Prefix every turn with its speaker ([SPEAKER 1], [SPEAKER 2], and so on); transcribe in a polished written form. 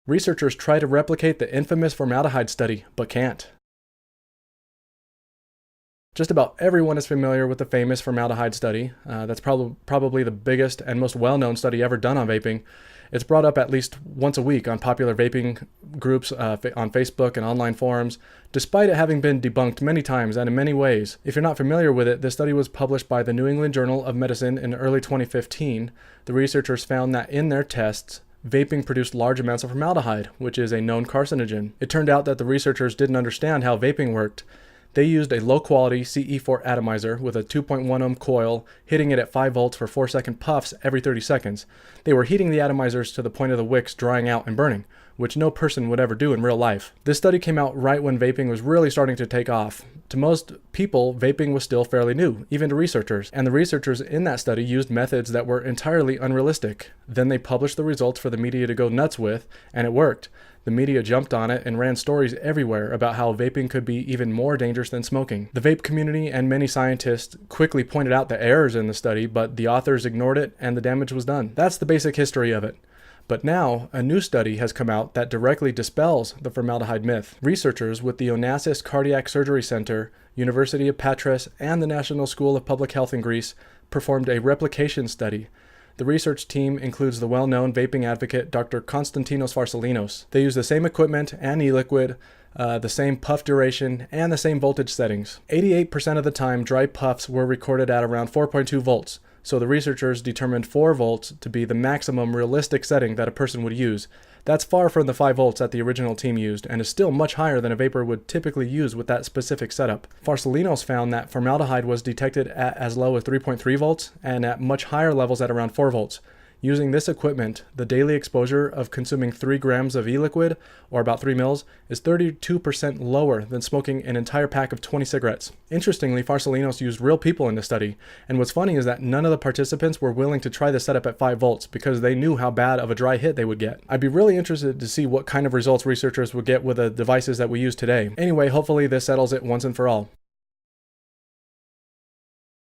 [SPEAKER 1] Researchers try to replicate the infamous formaldehyde study, but can't. Just about everyone is familiar with the famous formaldehyde study. That's probably the biggest and most well-known study ever done on vaping. It's brought up at least once a week on popular vaping groups on Facebook and online forums, despite it having been debunked many times and in many ways. If you're not familiar with it, this study was published by the New England Journal of Medicine in early 2015. The researchers found that in their tests, vaping produced large amounts of formaldehyde, which is a known carcinogen. It turned out that the researchers didn't understand how vaping worked. They used a low-quality CE4 atomizer with a 2.1 ohm coil, hitting it at 5 volts for 4-second puffs every 30 seconds. They were heating the atomizers to the point of the wicks drying out and burning, which no person would ever do in real life. This study came out right when vaping was really starting to take off. To most people, vaping was still fairly new, even to researchers, and the researchers in that study used methods that were entirely unrealistic. Then they published the results for the media to go nuts with, and it worked. The media jumped on it and ran stories everywhere about how vaping could be even more dangerous than smoking. The vape community and many scientists quickly pointed out the errors in the study, but the authors ignored it and the damage was done. That's the basic history of it. But now, a new study has come out that directly dispels the formaldehyde myth. Researchers with the Onassis Cardiac Surgery Center, University of Patras, and the National School of Public Health in Greece performed a replication study. The research team includes the well-known vaping advocate Dr. Konstantinos Farsalinos. They use the same equipment and e-liquid, the same puff duration, and the same voltage settings. 88% of the time, dry puffs were recorded at around 4.2 volts. So the researchers determined 4 volts to be the maximum realistic setting that a person would use. That's far from the 5 volts that the original team used, and is still much higher than a vapor would typically use with that specific setup. Farsalinos found that formaldehyde was detected at as low as 3.3 volts, and at much higher levels at around 4 volts. Using this equipment, the daily exposure of consuming 3 grams of e-liquid, or about 3 mils, is 32% lower than smoking an entire pack of 20 cigarettes. Interestingly, Farsalinos used real people in the study, and what's funny is that none of the participants were willing to try the setup at 5 volts because they knew how bad of a dry hit they would get. I'd be really interested to see what kind of results researchers would get with the devices that we use today. Anyway, hopefully this settles it once and for all.